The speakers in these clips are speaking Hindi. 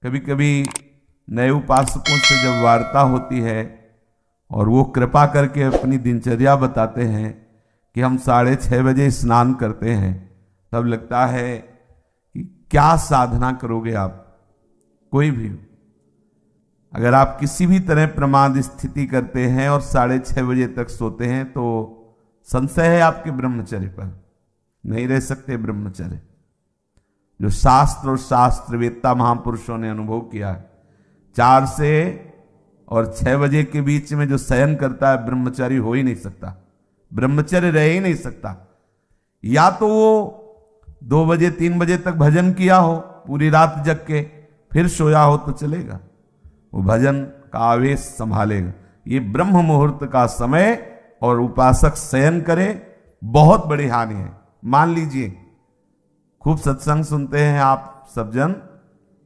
कभी कभी नए उपासकों से जब वार्ता होती है और वो कृपा करके अपनी दिनचर्या बताते हैं कि हम 6:30 बजे स्नान करते हैं, तब लगता है कि क्या साधना करोगे आप। कोई भी अगर आप किसी भी तरह प्रमाद स्थिति करते हैं और 6:30 बजे तक सोते हैं तो संशय है आपके ब्रह्मचर्य पर, नहीं रह सकते ब्रह्मचर्य। जो शास्त्र और शास्त्रवेत्ता महापुरुषों ने अनुभव किया है, 4 से और 6 बजे के बीच में जो शयन करता है ब्रह्मचारी हो ही नहीं सकता, ब्रह्मचर्य रह ही नहीं सकता। या तो वो 2 बजे 3 बजे तक भजन किया हो, पूरी रात जग के फिर सोया हो तो चलेगा, वो भजन का आवेश संभालेगा। ये ब्रह्म मुहूर्त का समय और उपासक शयन करे, बहुत बड़ी हानि है। मान लीजिए खूब सत्संग सुनते हैं आप सब जन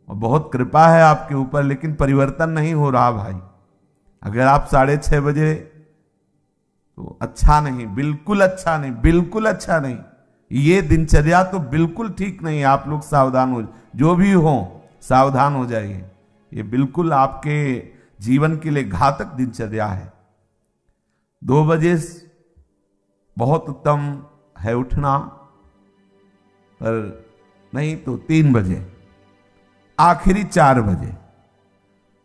और बहुत कृपा है आपके ऊपर, लेकिन परिवर्तन नहीं हो रहा भाई। अगर आप 6:30 बजे, तो अच्छा नहीं, बिल्कुल अच्छा नहीं, बिल्कुल अच्छा नहीं। ये दिनचर्या तो बिल्कुल ठीक नहीं है। आप लोग सावधान हो, जो भी हो सावधान हो जाइए। ये बिल्कुल आपके जीवन के लिए घातक दिनचर्या है। 2 बजे बहुत उत्तम है उठना, पर नहीं तो 3 बजे, आखिरी 4 बजे।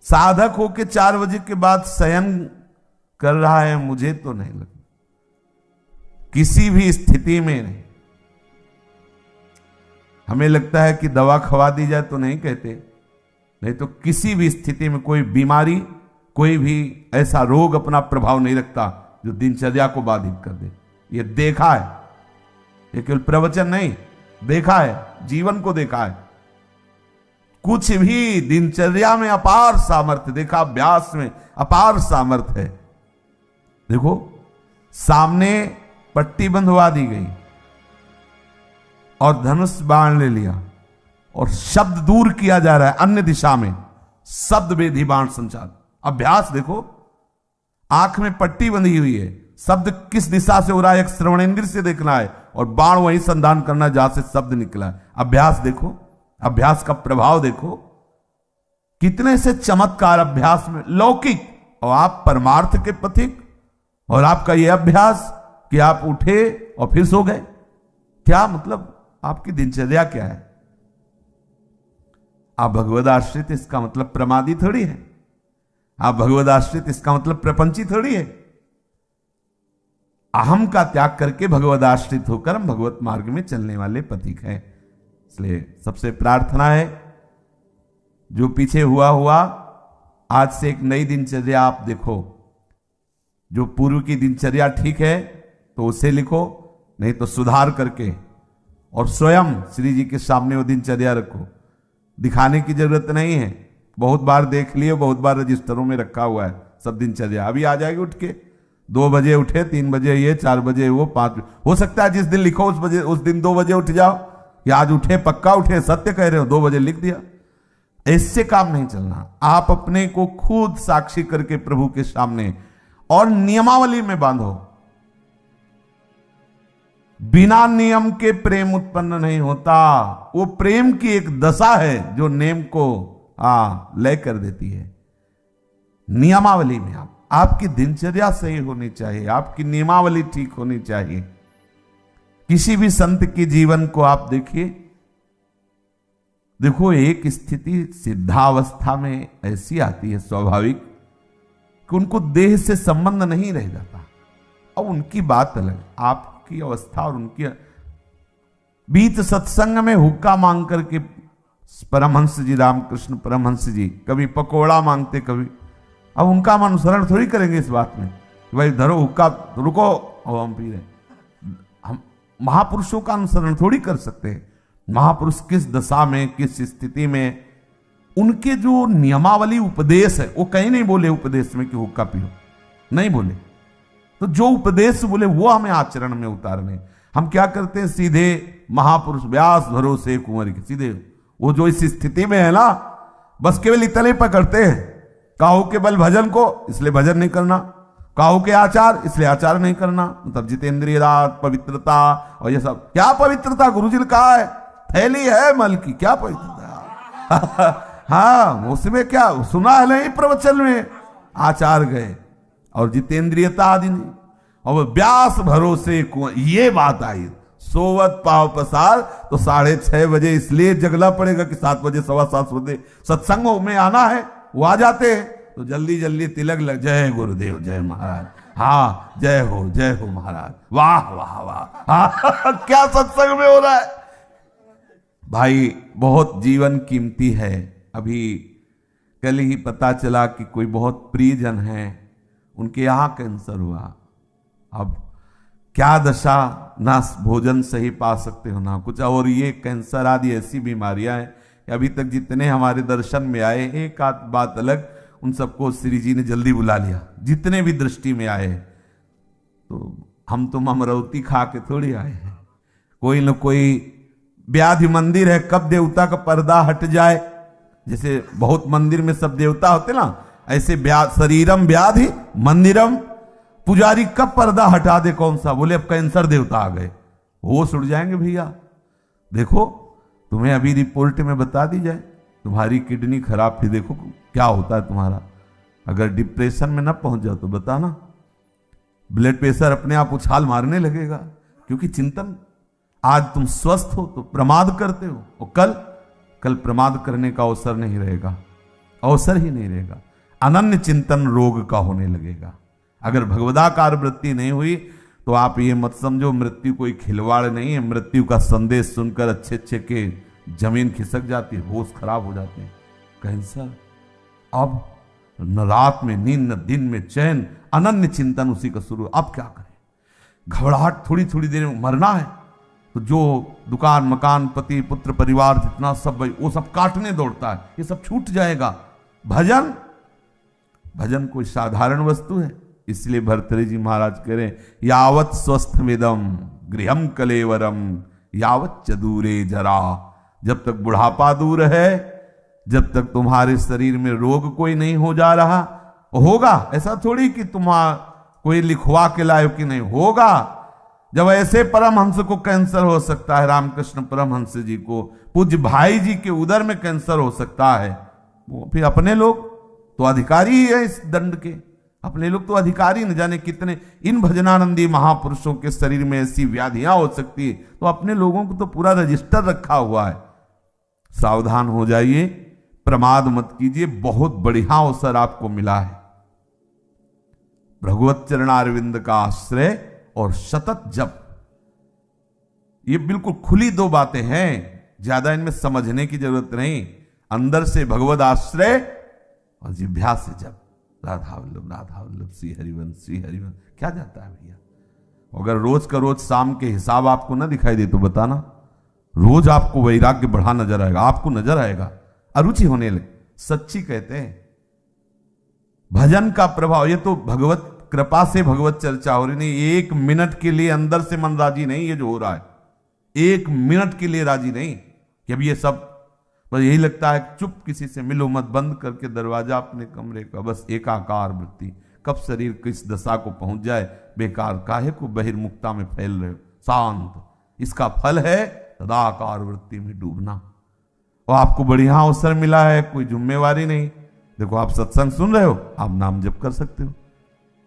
साधक होके 4 बजे के बाद शयन कर रहा है, मुझे तो नहीं लगता, किसी भी स्थिति में नहीं। हमें लगता है कि दवा खवा दी जाए तो नहीं कहते, नहीं तो किसी भी स्थिति में कोई बीमारी, कोई भी ऐसा रोग अपना प्रभाव नहीं रखता जो दिनचर्या को बाधित कर दे। ये देखा है, ये केवल प्रवचन नहीं, देखा है, जीवन को देखा है। कुछ भी दिनचर्या में अपार सामर्थ्य देखा, अभ्यास में अपार सामर्थ्य है। देखो सामने पट्टी बंधवा दी गई और धनुष बाण ले लिया और शब्द दूर किया जा रहा है अन्य दिशा में, शब्द वेधी बाण संचार। अभ्यास देखो, आंख में पट्टी बंधी हुई है, शब्द किस दिशा से हो रहा है एक श्रवणेंद्र से देखना है और बाण वहीं संधान करना जहां से शब्द निकला है। अभ्यास देखो, अभ्यास का प्रभाव देखो, कितने से चमत्कार अभ्यास में लौकिक, और आप परमार्थ के पथिक, और आपका यह अभ्यास कि आप उठे और फिर सो गए। क्या मतलब, आपकी दिनचर्या क्या है? आप भगवद आश्रित, इसका मतलब प्रमादी थोड़ी है। आप भगवद आश्रित, इसका मतलब प्रपंची थोड़ी है। अहम का त्याग करके भगवद आश्रित होकर हम भगवत मार्ग में चलने वाले पथिक हैं। इसलिए सबसे प्रार्थना है, जो पीछे हुआ आज से एक नई दिनचर्या आप देखो। जो पूर्व की दिनचर्या ठीक है तो उसे लिखो, नहीं तो सुधार करके और स्वयं श्री जी के सामने वो दिनचर्या रखो। दिखाने की जरूरत नहीं है, बहुत बार देख लिए, बहुत बार रजिस्टरों में रखा हुआ है सब दिनचर्या। अभी आ जाएगी उठ के, 2 बजे उठे, 3 बजे ये, 4 बजे वो, 5 हो सकता है जिस दिन लिखो उस दिन 2 बजे उठ जाओ, या आज उठे, पक्का उठे, सत्य कह रहे हो, 2 बजे लिख दिया। इससे काम नहीं चलना। आप अपने को खुद साक्षी करके प्रभु के सामने और नियमावली में बांधो। बिना नियम के प्रेम उत्पन्न नहीं होता। वो प्रेम की एक दशा है जो नेम को लय कर देती है। नियमावली में आपकी दिनचर्या सही होनी चाहिए, आपकी नियमावली ठीक होनी चाहिए। किसी भी संत के जीवन को आप देखिए, देखो एक स्थिति सिद्धावस्था में ऐसी आती है स्वाभाविक कि उनको देह से संबंध नहीं रह जाता। अब उनकी बात अलग, आपकी अवस्था और उनकी। बीच सत्संग में हुक्का मांग करके परमहंस जी, रामकृष्ण परमहंस जी कभी पकोड़ा मांगते, कभी, अब उनका हम अनुसरण थोड़ी करेंगे इस बात में, भाई धरो हुक्का, रुको और हम पी रहे। हम महापुरुषों का अनुसरण थोड़ी कर सकते हैं। महापुरुष किस दशा में, किस स्थिति में, उनके जो नियमावली उपदेश है, वो कहीं नहीं बोले उपदेश में कि हुक्का पियो, नहीं बोले। तो जो उपदेश बोले वो हमें आचरण में उतारने। हम क्या करते हैं, सीधे महापुरुष व्यास भरोसे कुंवर के, सीधे वो जो इस स्थिति में है ना, बस केवल इतने पकड़ते हैं। काहू के बल भजन को, इसलिए भजन नहीं करना, काहू के आचार, इसलिए आचार नहीं करना। मतलब जितेंद्रिय रात, पवित्रता और ये सब। क्या पवित्रता? गुरुजी ने कहा है थैली है मल की, क्या पवित्रता? हाँ, उसमें क्या सुना है नहीं प्रवचन में, आचार गए और जितेंद्रियता आदि नहीं। और व्यास भरोसे ये बात आई, सोवत पाव पसार, तो 6:30 बजे इसलिए जगना पड़ेगा कि 7 बजे 7:15 बजे सत्संगों में आना है। वो आ जाते हैं तो जल्दी जल्दी तिलक लग, जय गुरुदेव जय महाराज, हाँ जय हो महाराज, वाह वाह वाह, हाँ क्या सत्संग में हो रहा है भाई। बहुत जीवन कीमती है। अभी कल ही पता चला कि कोई बहुत प्रियजन है, उनके यहाँ कैंसर हुआ। अब क्या दशा, ना भोजन सही पा सकते हो ना कुछ। और ये कैंसर आदि ऐसी बीमारियां हैं कि अभी तक जितने हमारे दर्शन में आए, एक आध बात अलग, उन सबको श्री जी ने जल्दी बुला लिया, जितने भी दृष्टि में आए। तो हम तुम अमरौती खा के थोड़ी आए हैं, कोई न कोई व्याधि मंदिर है, कब देवता का पर्दा हट जाए। जैसे बहुत मंदिर में सब देवता होते ना, ऐसे शरीरम व्याधि मंदिरम, पुजारी कब पर्दा हटा दे, कौन सा, बोले अब कैंसर देवता आ गए, होश उड़ जाएंगे भैया। देखो तुम्हें अभी रिपोर्ट में बता दी जाए तुम्हारी किडनी खराब थी, देखो क्या होता है तुम्हारा। अगर डिप्रेशन में ना पहुंच जाओ तो बताना, ब्लड प्रेशर अपने आप उछाल मारने लगेगा। क्योंकि चिंतन, आज तुम स्वस्थ हो तो प्रमाद करते हो, और कल प्रमाद करने का अवसर नहीं रहेगा, अवसर ही नहीं रहेगा। अनन्य चिंतन रोग का होने लगेगा। अगर भगवदाकार वृत्ति नहीं हुई तो आप ये मत समझो मृत्यु कोई खिलवाड़ नहीं है। मृत्यु का संदेश सुनकर अच्छे अच्छे के जमीन खिसक जाती है, होश खराब हो जाते हैं। कैंसर, अब न रात में नींद न दिन में चैन, अनन्य चिंतन उसी का शुरू। अब क्या करें, घबराहट, थोड़ी थोड़ी देर में मरना है तो जो दुकान मकान पति पुत्र परिवार जितना सब वो सब काटने दौड़ता है, ये सब छूट जाएगा। भजन कोई साधारण वस्तु है। इसलिए भर्तृहरि जी महाराज कह रहे हैं, यावत स्वस्थ विदम गृहम कलेवरम यावत च दूरे जरा। जब तक बुढ़ापा दूर है, जब तक तुम्हारे शरीर में रोग कोई नहीं हो जा रहा, होगा ऐसा थोड़ी कि कोई लिखवा के लाए कि नहीं होगा। जब ऐसे परमहंस को कैंसर हो सकता है, रामकृष्ण परमहंस जी को, पूज्य भाई जी के उदर में कैंसर हो सकता है, वो फिर अपने लोग तो अधिकारी ही है इस दंड के। अपने लोग तो अधिकारी, न जाने कितने इन भजनानंदी महापुरुषों के शरीर में ऐसी व्याधियां हो सकती है, तो अपने लोगों को तो पूरा रजिस्टर रखा हुआ है। सावधान हो जाइए, प्रमाद मत कीजिए। बहुत बढ़िया अवसर आपको मिला है। भगवत चरणारविंद का आश्रय और सतत जप, ये बिल्कुल खुली दो बातें हैं, ज्यादा इनमें समझने की जरूरत नहीं। अंदर से भगवत आश्रय और जिह्वा से जप, राधा वल्लभ श्री हरिवंश क्या जाता है भैया। अगर रोज का रोज शाम के हिसाब आपको ना दिखाई दे तो बताना, रोज आपको वैराग्य बढ़ा नजर आएगा, आपको नजर आएगा, अरुचि होने लगे। सच्ची कहते हैं भजन का प्रभाव, ये तो भगवत कृपा से भगवत चर्चा हो रही नहीं। 1 मिनट के लिए अंदर से मन राजी नहीं, ये जो हो रहा है 1 मिनट के लिए राजी नहीं कि अब ये सब, बस यही लगता है चुप, किसी से मिलो मत, बंद करके दरवाजा अपने कमरे का, बस एकाकार वृत्ति। कब शरीर किस दशा को पहुंच जाए, बेकार काहे को बहिर्मुखता में फैल रहे हो, शांत। इसका फल है सदाकार वृत्ति में डूबना। और आपको बढ़िया अवसर मिला है, कोई जिम्मेवारी नहीं। देखो आप सत्संग सुन रहे हो, आप नाम जप कर सकते हो,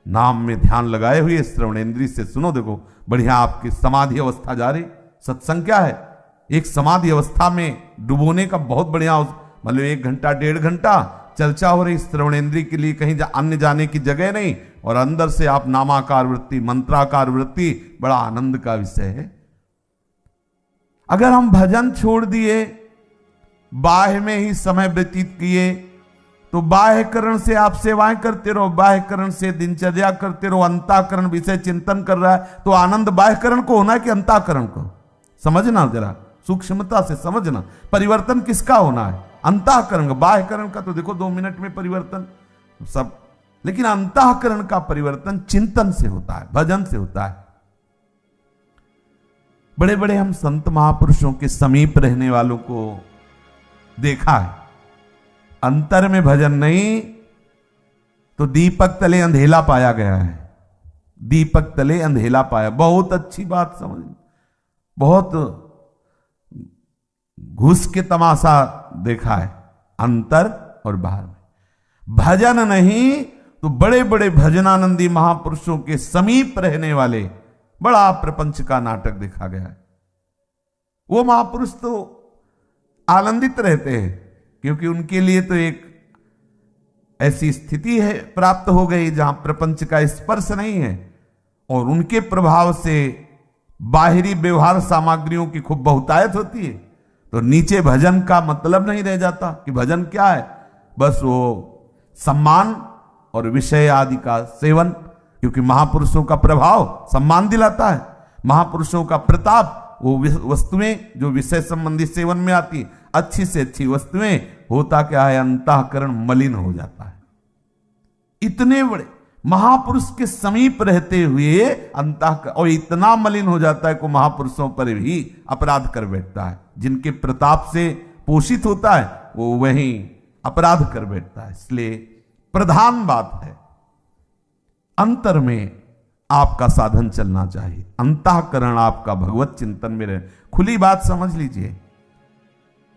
नाम में ध्यान लगाए हुए श्रवणेन्द्रिय से सुनो। देखो बढ़िया आपकी समाधि अवस्था जा रही। सत्संग क्या है, एक समाधि अवस्था में डुबोने का बहुत बढ़िया, मतलब 1 घंटा 1.5 घंटा चर्चा हो रही श्रवणेन्द्रिय के लिए, कहीं अन्य जाने की जगह नहीं, और अंदर से आप नामाकार वृत्ति, मंत्राकार वृत्ति, बड़ा आनंद का विषय है। अगर हम भजन छोड़ दिए, बाह्य में ही समय व्यतीत किए, तो बाह्यकरण से आप सेवाएं करते रहो, बाह्यकरण से दिनचर्या करते रहो, अंताकरण विषय चिंतन कर रहा है, तो आनंद बाह्यकरण को होना है कि अंताकरण को? समझना जरा, सूक्ष्मता से समझना। परिवर्तन किसका होना है? अंतःकरण का। बाह्यकरण का तो देखो 2 मिनट में परिवर्तन सब, लेकिन अंतःकरण का परिवर्तन चिंतन से होता है, भजन से होता है। बड़े बड़े हम संत महापुरुषों के समीप रहने वालों को देखा है, अंतर में भजन नहीं तो दीपक तले अंधेला पाया गया है, दीपक तले अंधेला पाया। बहुत अच्छी बात समझ, बहुत घुस के तमाशा देखा है, अंतर और बाहर में। भजन नहीं तो बड़े बड़े भजनानंदी महापुरुषों के समीप रहने वाले बड़ा प्रपंच का नाटक देखा गया है। वो महापुरुष तो आनंदित रहते हैं क्योंकि उनके लिए तो एक ऐसी स्थिति है प्राप्त हो गई जहां प्रपंच का स्पर्श नहीं है, और उनके प्रभाव से बाहरी व्यवहार सामग्रियों की खूब बहुतायत होती है। तो नीचे भजन का मतलब नहीं रह जाता कि भजन क्या है, बस वो सम्मान और विषय आदि का सेवन, क्योंकि महापुरुषों का प्रभाव सम्मान दिलाता है, महापुरुषों का प्रताप वो वस्तुएं जो विषय संबंधी सेवन में आती, अच्छी से अच्छी वस्तुएं, होता क्या है अंतःकरण मलिन हो जाता है। इतने बड़े महापुरुष के समीप रहते हुए अंतःकरण और इतना मलिन हो जाता है कि महापुरुषों पर भी अपराध कर बैठता है। जिनके प्रताप से पोषित होता है वो वहीं अपराध कर बैठता है। इसलिए प्रधान बात है अंतर में आपका साधन चलना चाहिए, अंतःकरण आपका भगवत चिंतन में रहे। खुली बात समझ लीजिए,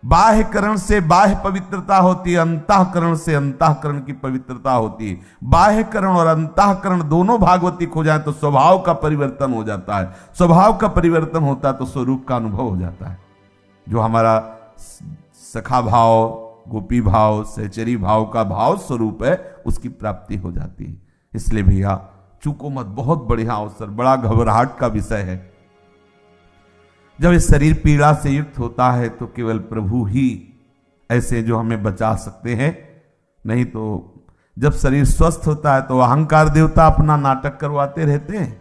बाह्यकरण से बाह्य पवित्रता होती है, अंतःकरण से अंतःकरण की पवित्रता होती है। बाह्यकरण और अंतःकरण दोनों भागवतिक हो जाए तो स्वभाव का परिवर्तन हो जाता है, स्वभाव का परिवर्तन होता है तो स्वरूप का अनुभव हो जाता है। जो हमारा सखा भाव, गोपी भाव, सहचरी भाव का भाव स्वरूप है उसकी प्राप्ति हो जाती है। इसलिए भैया चूको मत, बहुत बढ़िया अवसर, बड़ा घबराहट का विषय है। जब इस शरीर पीड़ा से युक्त होता है तो केवल प्रभु ही ऐसे जो हमें बचा सकते हैं, नहीं तो जब शरीर स्वस्थ होता है तो अहंकार देवता अपना नाटक करवाते रहते हैं,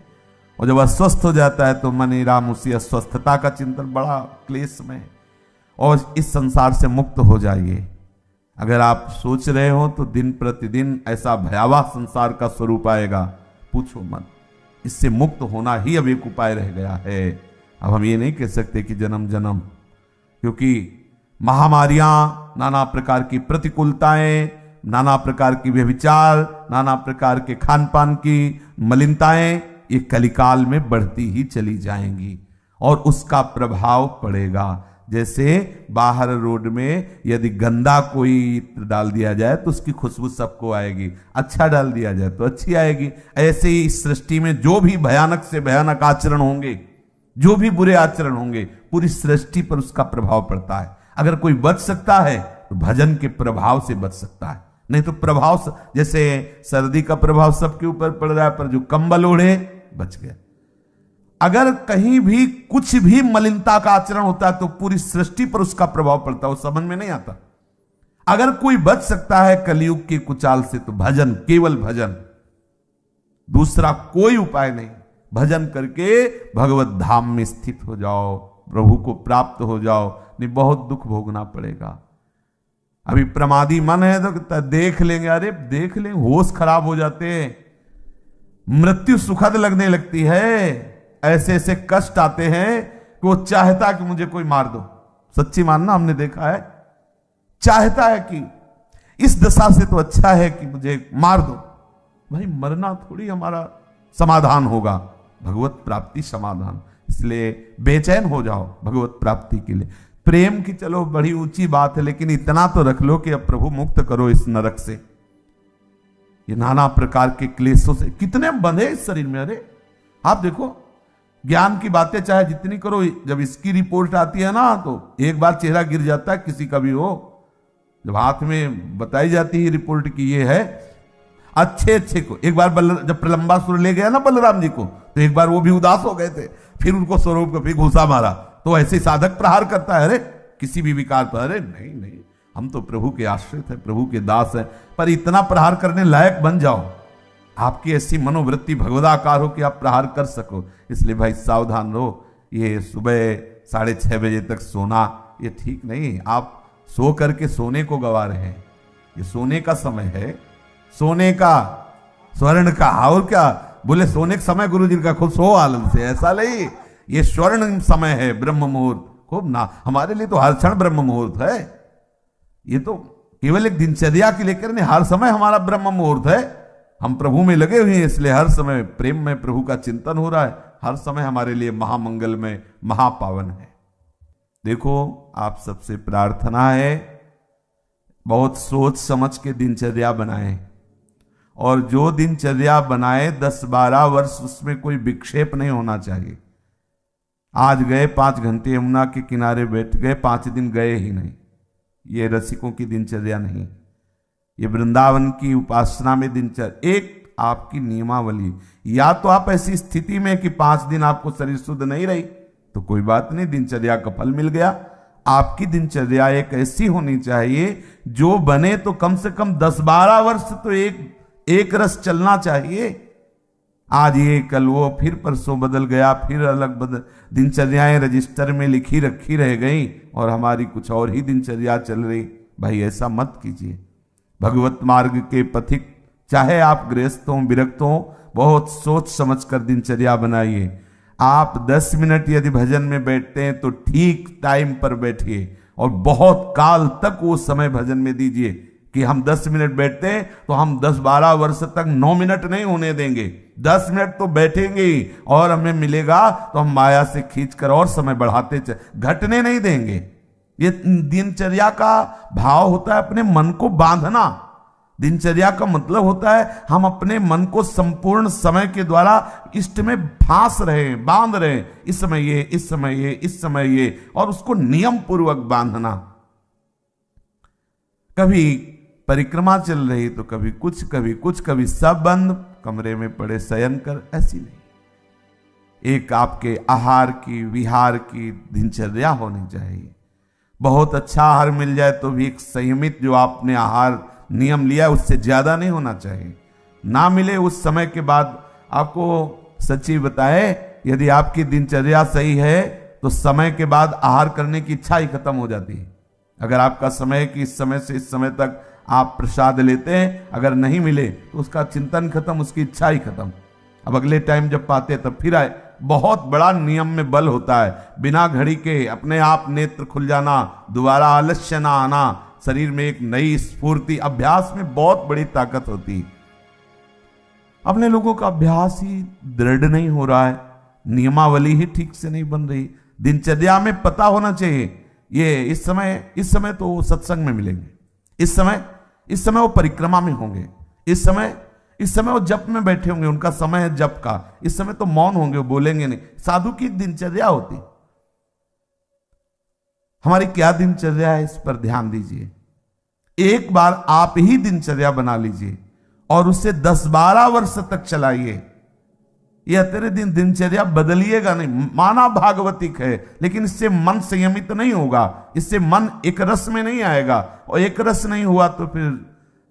और जब अस्वस्थ हो जाता है तो मन राम उसी अस्वस्थता का चिंतन, बड़ा क्लेश में। और इस संसार से मुक्त हो जाइए। अगर आप सोच रहे हो तो दिन प्रतिदिन ऐसा भयावह संसार का स्वरूप आएगा, पूछो मत। इससे मुक्त होना ही अब एक उपाय रह गया है। अब हम ये नहीं कह सकते कि जन्म जन्म, क्योंकि महामारियां, नाना प्रकार की प्रतिकूलताएं, नाना प्रकार की व्यभिचार, नाना प्रकार के खान पान की मलिनताएं ये कलिकाल में बढ़ती ही चली जाएंगी और उसका प्रभाव पड़ेगा। जैसे बाहर रोड में यदि गंदा कोई इत्र डाल दिया जाए तो उसकी खुशबू सबको आएगी, अच्छा डाल दिया जाए तो अच्छी आएगी। ऐसे ही इस सृष्टि में जो भी भयानक से भयानक आचरण होंगे, जो भी बुरे आचरण होंगे, पूरी सृष्टि पर उसका प्रभाव पड़ता है। अगर कोई बच सकता है तो भजन के प्रभाव से बच सकता है, नहीं तो प्रभाव, जैसे सर्दी का प्रभाव सबके ऊपर पड़ रहा है, पर जो कंबल ओढ़े बच गया। अगर कहीं भी कुछ भी मलिनता का आचरण होता है तो पूरी सृष्टि पर उसका प्रभाव पड़ता है, वो समझ में नहीं आता। अगर कोई बच सकता है कलयुग की कुचाल से तो भजन, केवल भजन, दूसरा कोई उपाय नहीं। भजन करके भगवत धाम में स्थित हो जाओ, प्रभु को प्राप्त हो जाओ, नहीं बहुत दुख भोगना पड़ेगा। अभी प्रमादी मन है तो देख लेंगे, अरे देख लेंगे, होश खराब हो जाते हैं, मृत्यु सुखद लगने लगती है, ऐसे ऐसे कष्ट आते हैं कि वो चाहता कि मुझे कोई मार दो। सच्ची मानना, हमने देखा है, चाहता है कि इस दशा से तो अच्छा है कि मुझे मार दो। भाई मरना थोड़ी हमारा समाधान होगा, भगवत प्राप्ति समाधान। इसलिए बेचैन हो जाओ भगवत प्राप्ति के लिए। प्रेम की चलो बड़ी ऊंची बात है, लेकिन इतना तो रख लो कि अब प्रभु मुक्त करो इस नरक से, ये नाना प्रकार के क्लेशों से। कितने बंधे इस शरीर में। अरे आप देखो, ज्ञान की बातें चाहे जितनी करो, जब इसकी रिपोर्ट आती है ना तो एक बार चेहरा गिर जाता है किसी का भी हो। जब हाथ में बताई जाती है रिपोर्ट की ये है, अच्छे अच्छे को एक बार जब प्रलंबासुर ले गया ना बलराम जी को, तो एक बार वो भी उदास हो गए थे, फिर उनको स्वरूप को फिर घुसा मारा। तो ऐसे साधक प्रहार करता है, अरे किसी भी विकार पर, अरे नहीं नहीं, हम तो प्रभु के आश्रित है, प्रभु के दास है। पर इतना प्रहार करने लायक बन जाओ, आपकी ऐसी मनोवृत्ति भगवदाकार हो कि आप प्रहार कर सको। इसलिए भाई सावधान रहो। ये सुबह 6:30 बजे तक सोना ये ठीक नहीं। आप सो करके सोने को गवा रहे हैं। ये सोने का समय है, सोने का, स्वर्ण का। और क्या बोले, सोने का समय गुरु जी का, खुद सो आनंद से, ऐसा नहीं। ये स्वर्ण समय है, ब्रह्म मुहूर्त। खूब ना, हमारे लिए तो हर क्षण ब्रह्म मुहूर्त है। ये तो केवल एक दिनचर्या के लेकर नहीं, हर समय हमारा ब्रह्म मुहूर्त है। हम प्रभु में लगे हुए हैं, इसलिए हर समय प्रेम में प्रभु का चिंतन हो रहा है। हर समय हमारे लिए महामंगल में महापावन है। देखो, आप सबसे प्रार्थना है, बहुत सोच समझ के दिनचर्या बनाए, और जो दिनचर्या बनाए 10-12 वर्ष उसमें कोई विक्षेप नहीं होना चाहिए। आज गए 5 घंटे यमुना के किनारे बैठ गए, 5 दिन गए ही नहीं, ये रसिकों की दिनचर्या नहीं। ये वृंदावन की उपासना में दिनचर्या एक आपकी नियमावली। या तो आप ऐसी स्थिति में कि 5 दिन आपको शरीर शुद्ध नहीं रही तो कोई बात नहीं, दिनचर्या का फल मिल गया। आपकी दिनचर्या एक ऐसी होनी चाहिए जो बने तो कम से कम 10-12 वर्ष तो एक रस चलना चाहिए। आज ये कल वो, फिर परसों बदल गया, फिर अलग बदल दिनचर्याएं रजिस्टर में लिखी रखी रह गई और हमारी कुछ और ही दिनचर्या चल रही। भाई ऐसा मत कीजिए। भगवत मार्ग के पथिक, चाहे आप गृहस्थ हो विरक्त हो, बहुत सोच समझ कर दिनचर्या बनाइए। आप 10 मिनट यदि भजन में बैठते हैं तो ठीक टाइम पर बैठिए और बहुत काल तक वो समय भजन में दीजिए कि हम 10 मिनट बैठते हैं तो हम 10-12 वर्ष तक 9 मिनट नहीं होने देंगे, 10 मिनट तो बैठेंगे ही, और हमें मिलेगा तो हम माया से खींचकर और समय बढ़ाते घटने नहीं देंगे। ये दिनचर्या का भाव होता है अपने मन को बांधना। दिनचर्या का मतलब होता है हम अपने मन को संपूर्ण समय के द्वारा इष्ट में फांस रहे, बांध रहे, इस समय ये, इस समय ये, इस समय ये, और उसको नियम पूर्वक बांधना। कभी परिक्रमा चल रही तो कभी कुछ, कभी कुछ, कभी सब बंद, कमरे में पड़े शयन कर, ऐसी नहीं। एक आपके आहार की, विहार की दिनचर्या होनी चाहिए। बहुत अच्छा आहार मिल जाए तो भी एक संयमित जो आपने आहार नियम लिया है उससे ज्यादा नहीं होना चाहिए। ना मिले उस समय के बाद, आपको सच्ची बताए, यदि आपकी दिनचर्या सही है तो समय के बाद आहार करने की इच्छा ही खत्म हो जाती है। अगर आपका समय कि इस समय से इस समय तक आप प्रसाद लेते हैं, अगर नहीं मिले तो उसका चिंतन खत्म, उसकी इच्छा ही खत्म। अब अगले टाइम जब पाते तब फिर आए। बहुत बड़ा नियम में बल होता है। बिना घड़ी के अपने आप नेत्र खुल जाना, दोबारा आलस्य ना आना, शरीर में एक नई स्फूर्ति, अभ्यास में बहुत बड़ी ताकत होती है। अपने लोगों का अभ्यास ही दृढ़ नहीं हो रहा है, नियमावली ही ठीक से नहीं बन रही। दिनचर्या में पता होना चाहिए ये इस समय तो वो सत्संग में मिलेंगे, इस समय वो परिक्रमा में होंगे, इस समय वो जप में बैठे होंगे, उनका समय है जप का, इस समय तो मौन होंगे, वो बोलेंगे नहीं। साधु की दिनचर्या होती। हमारी क्या दिनचर्या है इस पर ध्यान दीजिए। एक बार आप ही दिनचर्या बना लीजिए और उसे 10-12 वर्ष तक चलाइए। यह तेरे दिनचर्या बदलिएगा नहीं। माना भागवतिक है, लेकिन इससे मन संयमित नहीं होगा, इससे मन एक रस में नहीं आएगा, और एक रस नहीं हुआ तो फिर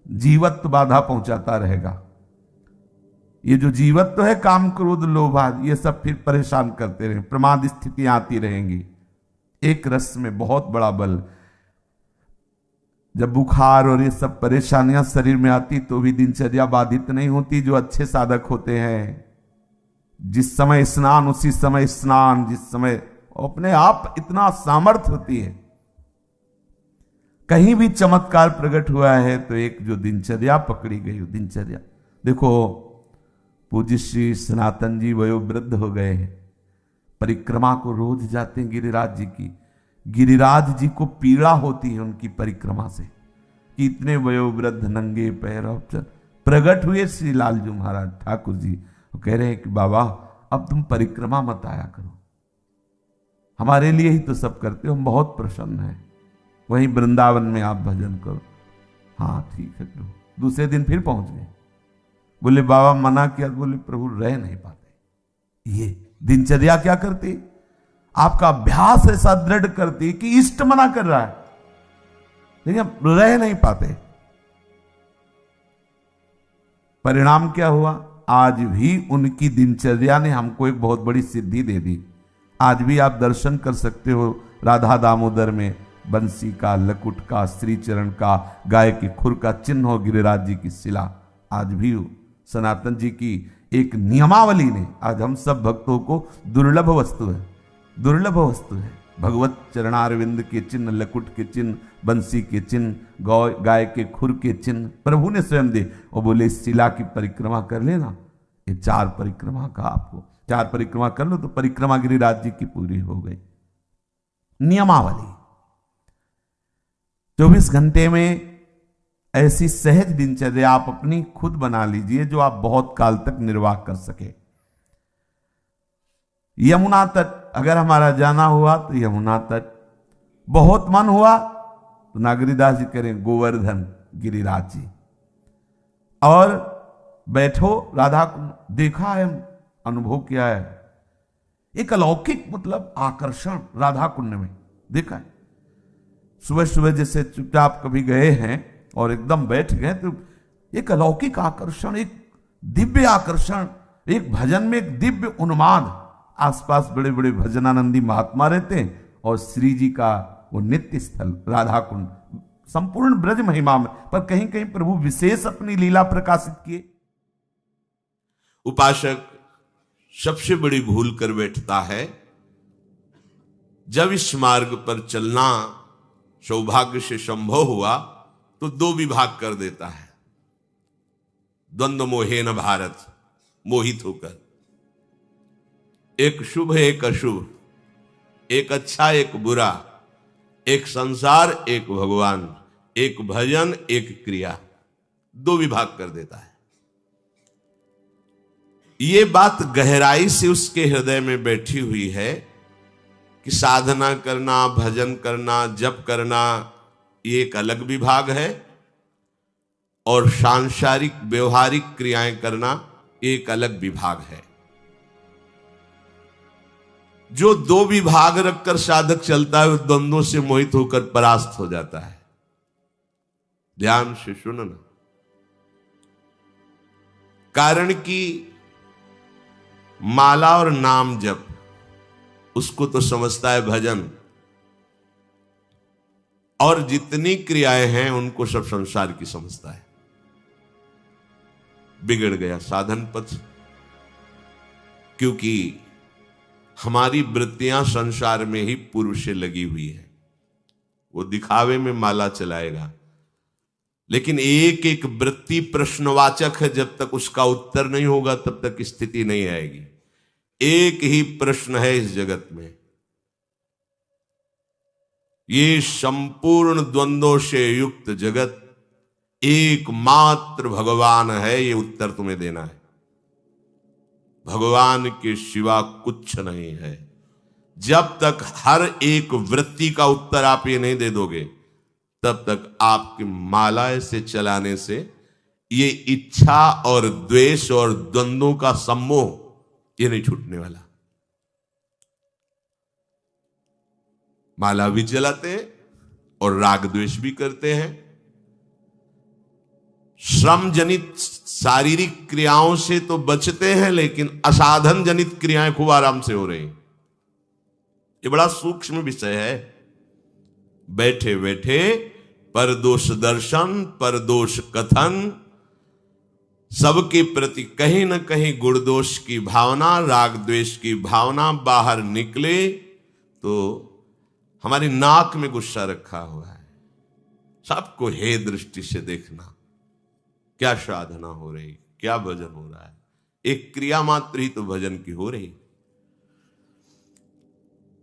जीवत्व बाधा पहुंचाता रहेगा। ये जो जीवत्व है, काम क्रोध लोभ आदि, ये सब फिर परेशान करते रहे, प्रमाद स्थितियां आती रहेंगी। एक रस में बहुत बड़ा बल। जब बुखार और ये सब परेशानियां शरीर में आती तो भी दिनचर्या बाधित नहीं होती। जो अच्छे साधक होते हैं, जिस समय स्नान उसी समय स्नान, जिस समय अपने आप इतना सामर्थ्य होती है। कहीं भी चमत्कार प्रकट हुआ है तो एक जो दिनचर्या पकड़ी गई, दिनचर्या देखो। पूज्य श्री सनातन जी वयोवृद्ध हो गए हैं, परिक्रमा को रोज जाते हैं गिरिराज जी की। गिरिराज जी को पीड़ा होती है उनकी परिक्रमा से कि इतने वयोवृद्ध नंगे पैर। प्रकट हुए श्री लालजू महाराज ठाकुर जी, वो कह रहे हैं कि बाबा अब तुम परिक्रमा मत आया करो, हमारे लिए ही तो सब करते हो, हम बहुत प्रसन्न हैं, वहीं वृंदावन में आप भजन करो। हाँ ठीक है प्रभु। दूसरे दिन फिर पहुंच गए। बोले बाबा मना किया, बोले प्रभु रह नहीं पाते। ये दिनचर्या क्या करती, आपका अभ्यास ऐसा दृढ़ करती कि इष्ट मना कर रहा है लेकिन रह नहीं पाते। परिणाम क्या हुआ, आज भी उनकी दिनचर्या ने हमको एक बहुत बड़ी सिद्धि दे दी। आज भी आप दर्शन कर सकते हो राधा दामोदर में बंसी का, लकुट का, श्रीचरण का, गाय के खुर का चिन्ह हो, गिरिराज जी की शिला आज भी हो। सनातन जी की एक नियमावली ने आज हम सब भक्तों को दुर्लभ वस्तु है, दुर्लभ वस्तु है। भगवत चरणारविंद के चिन्ह, लकुट के चिन्ह, बंसी के चिन्ह, गाय के खुर के चिन्ह प्रभु ने स्वयं दे। और बोले इस शिला की परिक्रमा कर लेना, ये 4 परिक्रमा का आपको 4 परिक्रमा कर लो तो परिक्रमा गिरिराज जी की पूरी हो गई। नियमावली 24 घंटे में ऐसी सहज दिनचर्या आप अपनी खुद बना लीजिए जो आप बहुत काल तक निर्वाह कर सके। यमुना तट अगर हमारा जाना हुआ तो यमुना तट, बहुत मन हुआ तो नागरीदास जी करें गोवर्धन गिरिराज जी, और बैठो राधा कुंड, देखा है, अनुभव किया है, एक अलौकिक मतलब आकर्षण राधा कुंड में देखा है। सुबह सुबह जैसे चुपचाप कभी गए हैं और एकदम बैठ गए तो एक अलौकिक आकर्षण, एक दिव्य आकर्षण, एक भजन में एक दिव्य उन्माद। आसपास बड़े बड़े भजनानंदी महात्मा रहते हैं और श्री जी का वो नित्य स्थल राधा कुंड संपूर्ण ब्रज महिमा में, पर कहीं कहीं प्रभु विशेष अपनी लीला प्रकाशित किए। उपासक सबसे बड़ी भूल कर बैठता है जब इस मार्ग पर चलना सौभाग्य से संभव हुआ तो दो विभाग कर देता है। द्वंद्व मोहेन भारत, मोहित होकर, एक शुभ एक अशुभ, एक अच्छा एक बुरा, एक संसार एक भगवान, एक भजन एक क्रिया, दो विभाग कर देता है। ये बात गहराई से उसके हृदय में बैठी हुई है कि साधना करना, भजन करना, जप करना ये एक अलग विभाग है और सांसारिक व्यवहारिक क्रियाएं करना एक अलग विभाग है। जो दो विभाग रखकर साधक चलता है वो द्वंद्वों से मोहित होकर परास्त हो जाता है। ध्यान से सुनो ना, कारण कि माला और नाम जप उसको तो समझता है भजन, और जितनी क्रियाएं हैं उनको सब संसार की समझता है। बिगड़ गया साधन पथ, क्योंकि हमारी वृत्तियां संसार में ही पूर्व से लगी हुई है। वो दिखावे में माला चलाएगा, लेकिन एक एक वृत्ति प्रश्नवाचक है। जब तक उसका उत्तर नहीं होगा तब तक स्थिति नहीं आएगी। एक ही प्रश्न है इस जगत में, ये संपूर्ण द्वंद्वों से युक्त जगत एकमात्र भगवान है, ये उत्तर तुम्हें देना है। भगवान के सिवा कुछ नहीं है। जब तक हर एक वृत्ति का उत्तर आप ये नहीं दे दोगे तब तक आपकी माला से चलाने से ये इच्छा और द्वेष और द्वंद्वों का सम्मोह ये नहीं छूटने वाला। माला भी चलाते हैं और राग द्वेष भी करते हैं। श्रम जनित शारीरिक क्रियाओं से तो बचते हैं, लेकिन असाधन जनित क्रियाएं खूब आराम से हो रही। ये बड़ा सूक्ष्म विषय है। बैठे बैठे परदोष दर्शन, परदोष कथन, सबके प्रति कहीं ना कहीं गुण दोष की भावना, राग द्वेष की भावना बाहर निकले तो हमारी नाक में गुस्सा रखा हुआ है। सबको हे दृष्टि से देखना, क्या साधना हो रही, क्या भजन हो रहा है। एक क्रिया मात्र ही तो भजन की हो रही।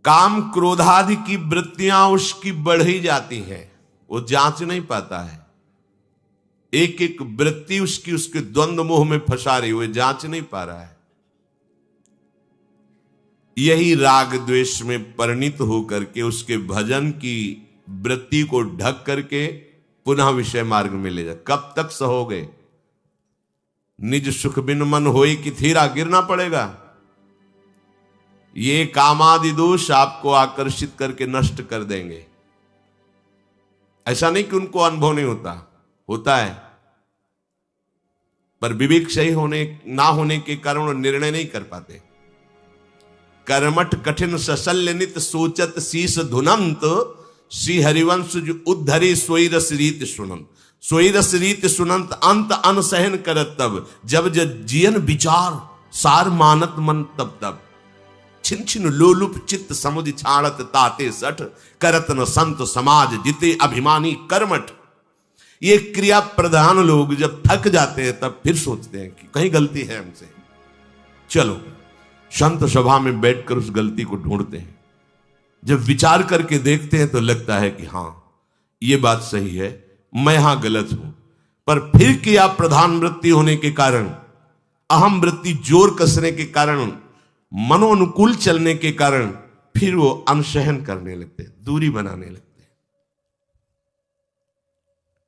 काम क्रोधादि की वृत्तियां उसकी बढ़ ही जाती हैं, वो जांच नहीं पाता है। एक एक वृत्ति उसकी उसके द्वंद्व मोह में फंसा रही, वो जांच नहीं पा रहा है। यही राग द्वेष में परिणित होकर के उसके भजन की वृत्ति को ढक करके पुनः विषय मार्ग में ले जा। कब तक सहोगे? निज सुख बिन मन होई कि थीरा, गिरना पड़ेगा। ये कामादि दोष आपको आकर्षित करके नष्ट कर देंगे। ऐसा नहीं कि उनको अनुभव नहीं होता, होता है, पर विवेक सही होने ना होने के कारण वो निर्णय नहीं कर पाते। कर्मठ कठिन सशल्य नित सोचत शीस धुनंत, श्री हरिवंश जो उद्धरी सोई रस रीत सुनंत। सोई रस रीत सुनंत अंत अनसहन करत तब, जब जब जियन विचार सार मानत मन तब तब। छिन छिन लोलुप चित्त समुझ छाड़त ताते सठ, करत न संत समाज जिते अभिमानी कर्मठ। ये क्रिया प्रधान लोग जब थक जाते हैं तब फिर सोचते हैं कि कहीं गलती है हमसे। चलो संत सभा में बैठकर उस गलती को ढूंढते हैं। जब विचार करके देखते हैं तो लगता है कि हां ये बात सही है, मैं यहां गलत हूं। पर फिर क्रिया प्रधान वृत्ति होने के कारण, अहम वृत्ति जोर कसने के कारण, मनोनुकूल चलने के कारण फिर वो अनसहन करने लगते, दूरी बनाने लगते।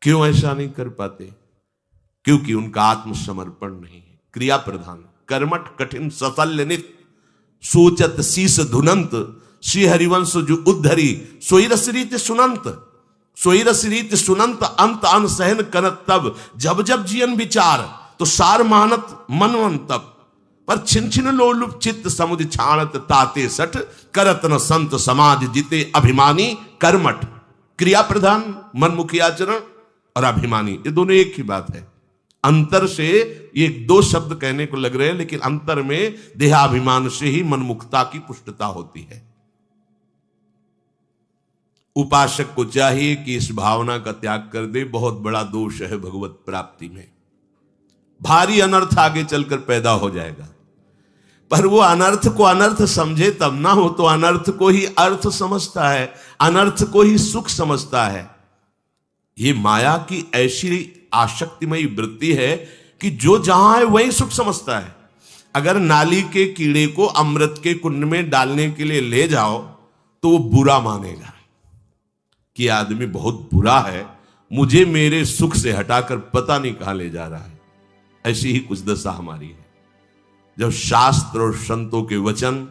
क्यों ऐसा नहीं कर पाते? क्योंकि उनका आत्मसमर्पण नहीं है। क्रिया प्रधान, कर्मठ कठिन सशल्य नित सोचत शीस धुनंत, श्री हरिवंश जो उद्धरी सोई रस रीत सुनंत, सोई रस रीत सुनंत अंत अनसहन करत तब, जब जब जियन विचार तो सार मानत मनवन तब, पर छिन छिन लोलुप चित्त समुझ छाणत ताते सठ, करत न संत समाज जिते अभिमानी कर्मठ। क्रिया प्रधान मनमुखी आचरण और अभिमानी, ये दोनों एक ही बात है। अंतर से ये दो शब्द कहने को लग रहे हैं, लेकिन अंतर में देहाभिमान से ही मनमुखता की पुष्टता होती है। उपासक को चाहिए कि इस भावना का त्याग कर दे। बहुत बड़ा दोष है भगवत प्राप्ति में, भारी अनर्थ आगे चलकर पैदा हो जाएगा। पर वो अनर्थ को अनर्थ समझे तब ना हो, तो अनर्थ को ही अर्थ समझता है, अनर्थ को ही सुख समझता है। ये माया की ऐसी आसक्तिमयी वृत्ति है कि जो जहां है वही सुख समझता है। अगर नाली के कीड़े को अमृत के कुंड में डालने के लिए ले जाओ तो वो बुरा मानेगा कि आदमी बहुत बुरा है, मुझे मेरे सुख से हटाकर पता नहीं कहां ले जा रहा है। ऐसी ही कुछ दशा हमारी है। जब शास्त्र और संतों के वचन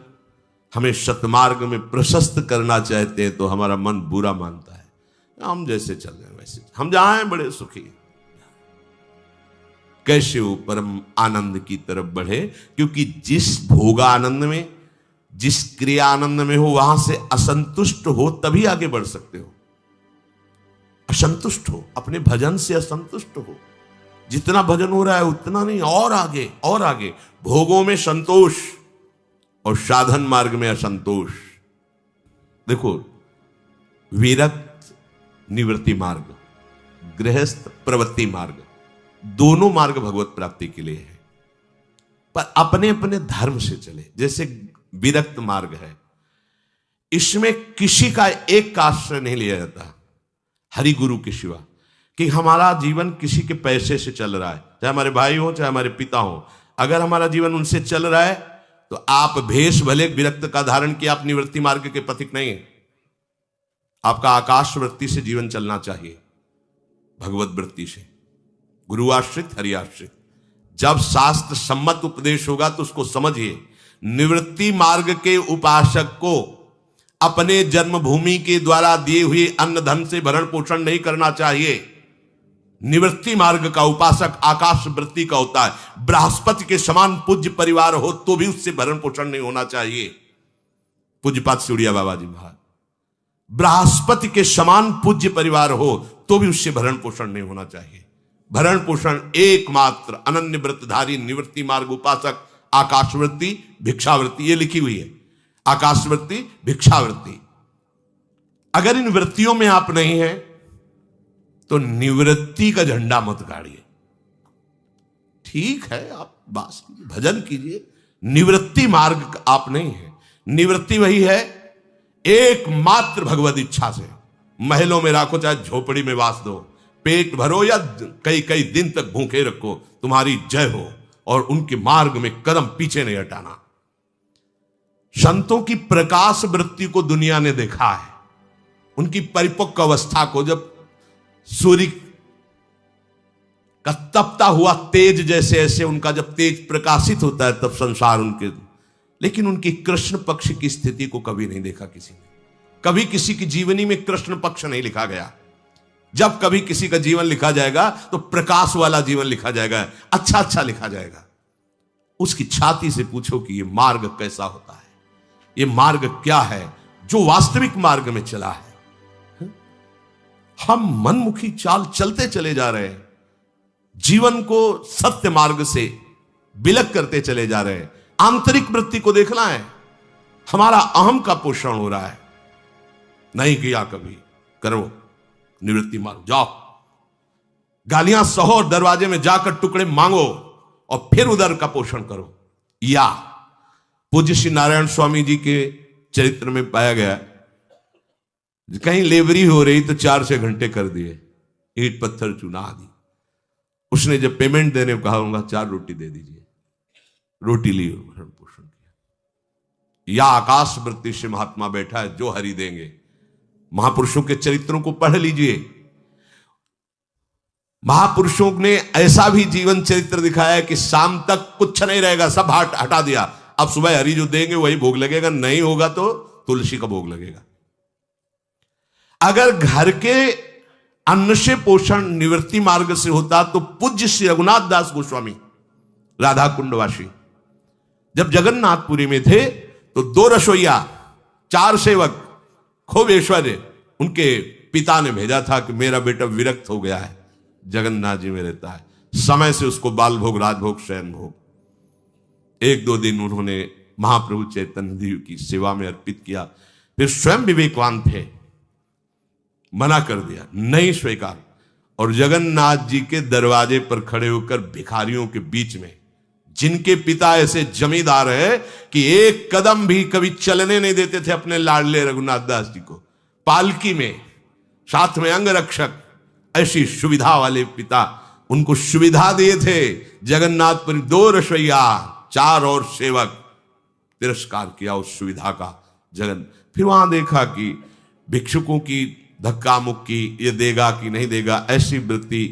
हमें सतमार्ग में प्रशस्त करना चाहते हैं तो हमारा मन बुरा मानता है। हम जैसे चल रहे हैं वैसे, हम जहां हैं बड़े सुखी हैं। कैसे वो परम आनंद की तरफ बढ़े? क्योंकि जिस भोगा आनंद में, जिस क्रिया आनंद में हो, वहां से असंतुष्ट हो तभी आगे बढ़ सकते हो। असंतुष्ट हो, अपने भजन से असंतुष्ट हो। जितना भजन हो रहा है उतना नहीं, और आगे और आगे। भोगों में संतोष और साधन मार्ग में असंतोष। देखो, विरक्त निवृत्ति मार्ग, गृहस्थ प्रवृत्ति मार्ग, दोनों मार्ग भगवत प्राप्ति के लिए है, पर अपने अपने धर्म से चले। जैसे विरक्त मार्ग है, इसमें किसी का एक का आश्रय नहीं लिया जाता हरि गुरु के सिवा, कि हमारा जीवन किसी के पैसे से चल रहा है, चाहे हमारे भाई हो चाहे हमारे पिता हो। अगर हमारा जीवन उनसे चल रहा है तो आप भेष भले विरक्त का धारण किया, आप निवृत्ति मार्ग के पथिक नहीं है। आपका आकाश वृत्ति से जीवन चलना चाहिए, भगवत वृत्ति से, गुरु आश्रित हरि आश्रित। जब शास्त्र सम्मत उपदेश होगा तो उसको समझिए। निवृत्ति मार्ग के उपासक को अपने जन्मभूमि के द्वारा दिए हुए अन्न धन से भरण पोषण नहीं करना चाहिए। निवृत्ति मार्ग का उपासक आकाश वृत्ति का होता है। बृहस्पति के समान पूज्य परिवार हो तो भी उससे भरण पोषण नहीं होना चाहिए। पूज्यपाद सिउड़िया बाबा जी महाराज, बृहस्पति के समान पूज्य परिवार हो तो भी उससे भरण पोषण नहीं होना चाहिए। भरण पोषण एकमात्र अनन्य व्रतधारी निवृत्ति मार्ग उपासक आकाशवृत्ति भिक्षावृत्ति, ये लिखी हुई है, आकाशवृत्ति भिक्षावृत्ति। अगर इन वृत्तियों में आप नहीं हैं तो निवृत्ति का झंडा मत गाड़िए। ठीक है, आप बस भजन कीजिए, निवृत्ति मार्ग आप नहीं है। निवृत्ति वही है एकमात्र भगवत इच्छा से। महलों में राखो चाहे झोपड़ी में वास दो, पेट भरो या कई कई दिन तक भूखे रखो, तुम्हारी जय हो। और उनके मार्ग में कदम पीछे नहीं हटाना। संतों की प्रकाश वृत्ति को दुनिया ने देखा है, उनकी परिपक्व अवस्था को। जब सूर्य का तपता हुआ तेज जैसे ऐसे उनका जब तेज प्रकाशित होता है तब संसार उनके, लेकिन उनकी कृष्ण पक्ष की स्थिति को कभी नहीं देखा किसी ने। कभी किसी की जीवनी में कृष्ण पक्ष नहीं लिखा गया। जब कभी किसी का जीवन लिखा जाएगा तो प्रकाश वाला जीवन लिखा जाएगा, अच्छा अच्छा लिखा जाएगा। उसकी छाती से पूछो कि ये मार्ग कैसा होता है, ये मार्ग क्या है जो वास्तविक मार्ग में चला है। हम मनमुखी चाल चलते चले जा रहे हैं, जीवन को सत्य मार्ग से बिलक करते चले जा रहे हैं। आंतरिक वृत्ति को देखना है, हमारा अहम का पोषण हो रहा है। नहीं किया कभी, करो निवृत्ति मार्ग, जाओ गालियां सहो और दरवाजे में जाकर टुकड़े मांगो और फिर उधर का पोषण करो। या पूज्य श्री नारायण स्वामी जी के चरित्र में पाया गया, कहीं लेबरी हो रही तो 4-6 घंटे कर दिए, ईंट पत्थर चूना आदि। उसने जब पेमेंट देने को कहा, होगा 4 रोटी दे दीजिए, रोटी ली, भरण पोषण किया। या आकाश वृत्ति से महात्मा बैठा है, जो हरि देंगे। महापुरुषों के चरित्रों को पढ़ लीजिए। महापुरुषों ने ऐसा भी जीवन चरित्र दिखाया है कि शाम तक कुछ नहीं रहेगा, सब हटा दिया। अब सुबह हरि जो देंगे वही भोग लगेगा, नहीं होगा तो तुलसी का भोग लगेगा। अगर घर के अन्न से पोषण निवृत्ति मार्ग से होता तो पूज्य श्री रघुनाथ दास गोस्वामी राधा कुंडवासी जब जगन्नाथपुरी में थे तो 2 रसोइया, 4 सेवक, खूब ऐश्वर्य, उनके पिता ने भेजा था कि मेरा बेटा विरक्त हो गया है, जगन्नाथ जी में रहता है, समय से उसको बाल भोग, राजभोग, शयन भोग। 1-2 दिन उन्होंने महाप्रभु चैतन्य देव की सेवा में अर्पित किया। फिर स्वयं विवेकवान थे, मना कर दिया, नहीं स्वीकार। और जगन्नाथ जी के दरवाजे पर खड़े होकर भिखारियों के बीच में, जिनके पिता ऐसे जमींदार है कि एक कदम भी कभी चलने नहीं देते थे अपने लाडले रघुनाथ दास जी को, पालकी में साथ में अंगरक्षक, ऐसी सुविधा वाले पिता, उनको सुविधा दिए थे। जगन्नाथपुरी 2 रसोइया, 4 और सेवक, तिरस्कार किया उस सुविधा का जगन। फिर वहां देखा कि भिक्षुकों की धक्का मुक्की, ये देगा कि नहीं देगा, ऐसी वृत्ति,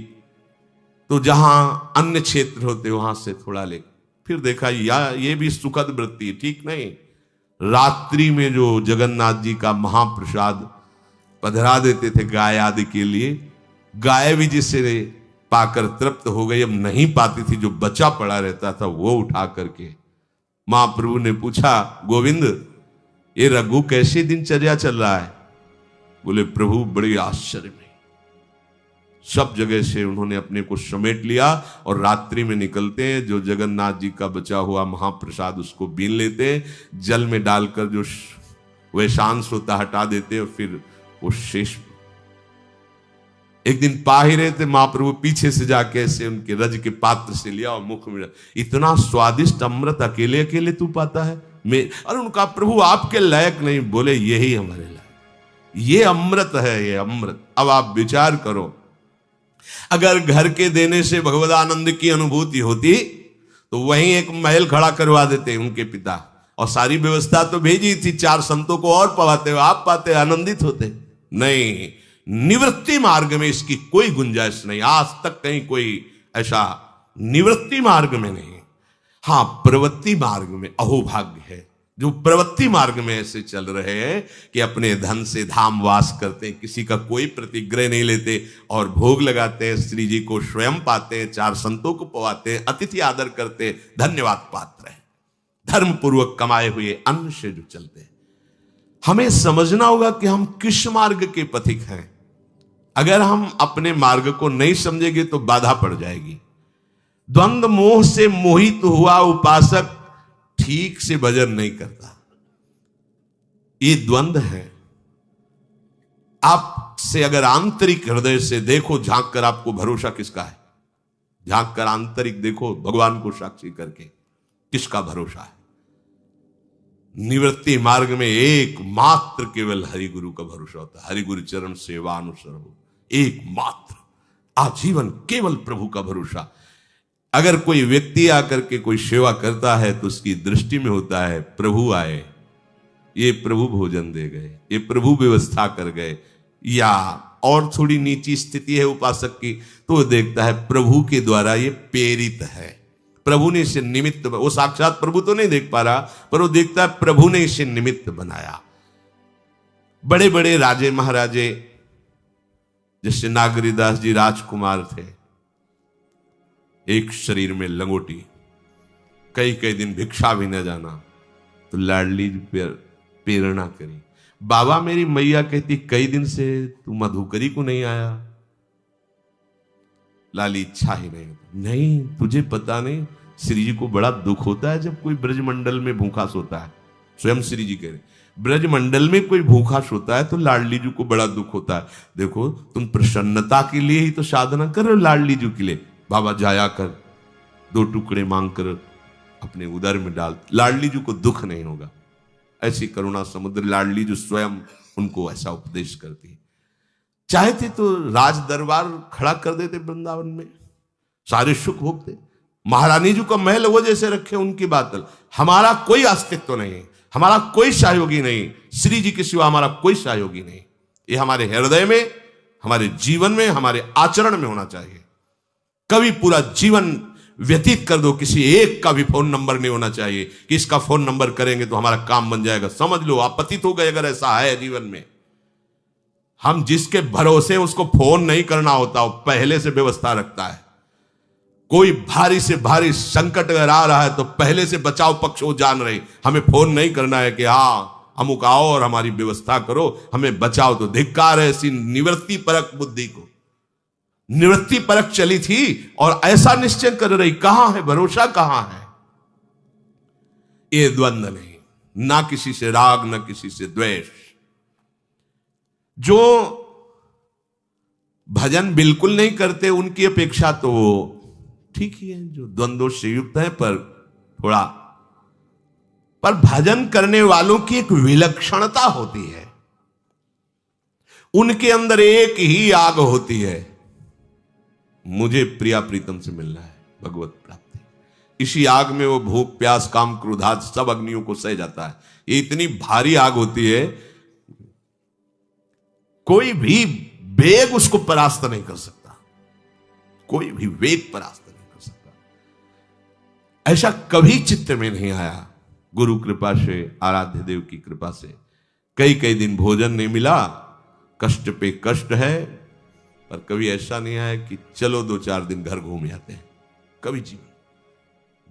तो जहां अन्य क्षेत्र होते वहां से थोड़ा ले। फिर देखा या ये भी सुखद वृत्ति ठीक नहीं। रात्रि में जो जगन्नाथ जी का महाप्रसाद पधरा देते थे गाय आदि के लिए, गाय भी जिससे पाकर तृप्त हो गई, अब नहीं पाती थी, जो बचा पड़ा रहता था वो उठा करके महाप्रभु ने पूछा, गोविंद ये रघु कैसी दिनचर्या चल रहा है? बोले प्रभु बड़े आश्चर्य में। सब जगह से उन्होंने अपने को समेट लिया और रात्रि में निकलते हैं, जो जगन्नाथ जी का बचा हुआ महाप्रसाद उसको बीन लेते हैं, जल में डालकर जो वैशांश होता हटा देते और फिर वो शेष। एक दिन पा ही रहे थे, महाप्रभु पीछे से जाके ऐसे उनके रज के पात्र से लिया और मुख में, इतना स्वादिष्ट अमृत अकेले अकेले तू पाता है? अरे उनका प्रभु आपके लायक नहीं। बोले यही हमारे लायक, ये अमृत है, ये अमृत। अब आप विचार करो, अगर घर के देने से भगवदानंद की अनुभूति होती तो वहीं एक महल खड़ा करवा देते उनके पिता, और सारी व्यवस्था तो भेजी थी, 4 संतों को और पवाते, आप पाते, आनंदित होते। नहीं, निवृत्ति मार्ग में इसकी कोई गुंजाइश नहीं। आज तक कहीं कोई ऐसा निवृत्ति मार्ग में नहीं। हां, प्रवृत्ति मार्ग में अहोभाग्य है जो प्रवृत्ति मार्ग में ऐसे चल रहे हैं कि अपने धन से धाम वास करते हैं, किसी का कोई प्रतिग्रह नहीं लेते और भोग लगाते हैं, श्री जी को स्वयं पाते हैं, 4 संतों को पवाते हैं, अतिथि आदर करते हैं, धन्यवाद पात्र हैं, धर्म पूर्वक कमाए हुए अन्न से जो चलते हैं। हमें समझना होगा कि हम किस मार्ग के पथिक हैं। अगर हम अपने मार्ग को नहीं समझेंगे तो बाधा पड़ जाएगी। द्वंद्व मोह से मोहित हुआ उपासक ठीक से भजन नहीं करता। ये द्वंद्व है। आप से अगर आंतरिक हृदय से देखो, झांक कर, आपको भरोसा किसका है? झांक कर आंतरिक देखो, भगवान को साक्षी करके किसका भरोसा है? निवृत्ति मार्ग में एकमात्र केवल हरि गुरु का भरोसा होता है। हरि गुरु चरण सेवा अनुसर हो, एकमात्र आजीवन केवल प्रभु का भरोसा। अगर कोई व्यक्ति आकर के कोई सेवा करता है तो उसकी दृष्टि में होता है प्रभु आए, ये प्रभु भोजन दे गए, ये प्रभु व्यवस्था कर गए, या और थोड़ी नीची स्थिति है उपासक की तो वो देखता है प्रभु के द्वारा ये प्रेरित है, प्रभु ने इसे निमित्त, वो साक्षात प्रभु तो नहीं देख पा रहा पर वो देखता है प्रभु ने इसे निमित्त बनाया। बड़े बड़े राजे महाराजे जैसे नागरीदास जी राजकुमार थे, एक शरीर में लंगोटी, कई कई दिन भिक्षा भी न जाना, तो लाडली प्रेरणा करी। बाबा मेरी मैया कहती कई दिन से तू मधुकरी को नहीं आया। लाली इच्छा ही नहीं, तुझे पता नहीं श्री जी को बड़ा दुख होता है जब कोई ब्रजमंडल में भूखा सोता है। स्वयं श्री जी कह रहे, ब्रजमंडल में कोई भूखा सोता है तो लाडली जी को बड़ा दुख होता है। देखो तुम प्रसन्नता के लिए ही तो साधना कर रहे हो लाडली जी के लिए। बाबा जाया कर, 2 टुकड़े मांग कर अपने उदर में डाल, लाडली जी को दुख नहीं होगा। ऐसी करुणा समुद्र लाडली जी स्वयं उनको ऐसा उपदेश करती है। चाहते तो राज दरबार खड़ा कर देते वृंदावन में, सारे सुख भोगते। महारानी जी को महल वो जैसे रखे उनकी बात। हमारा कोई अस्तित्व नहीं, हमारा कोई सहयोगी नहीं, श्री जी के सिवा हमारा कोई सहयोगी नहीं। ये हमारे हृदय में, हमारे जीवन में, हमारे आचरण में होना चाहिए। कभी पूरा जीवन व्यतीत कर दो, किसी एक का भी फोन नंबर नहीं होना चाहिए कि इसका फोन नंबर करेंगे तो हमारा काम बन जाएगा। समझ लो आप पतित हो गए अगर ऐसा है जीवन में। हम जिसके भरोसे उसको फोन नहीं करना होता, वो पहले से व्यवस्था रखता है। कोई भारी से भारी संकट अगर आ रहा है तो पहले से बचाव पक्ष वो जान रहे, हमें फोन नहीं करना है कि हाँ अमुक आओ और हमारी व्यवस्था करो, हमें बचाओ। तो धिक्कार है ऐसी निवृत्ति परक बुद्धि को। निवृत्ति परक चली थी और ऐसा निश्चय कर रही, कहां है भरोसा, कहां है? ये द्वंद्व नहीं, ना किसी से राग ना किसी से द्वेष। जो भजन बिल्कुल नहीं करते उनकी अपेक्षा तो ठीक ही है, जो द्वंद्वों से युक्त है पर भजन करने वालों की एक विलक्षणता होती है। उनके अंदर एक ही आग होती है, मुझे प्रिया प्रीतम से मिलना है, भगवत प्राप्ति। इसी आग में वो भूख प्यास काम क्रोधाद सब अग्नियों को सह जाता है। ये इतनी भारी आग होती है, कोई भी वेग उसको परास्त नहीं कर सकता, कोई भी वेग परास्त नहीं कर सकता। ऐसा कभी चित्त में नहीं आया। गुरु कृपा से, आराध्य देव की कृपा से कई कई दिन भोजन नहीं मिला, कष्ट पे कष्ट है, पर कभी ऐसा नहीं आया कि चलो 2-4 दिन घर घूम आते हैं। कभी जीवन,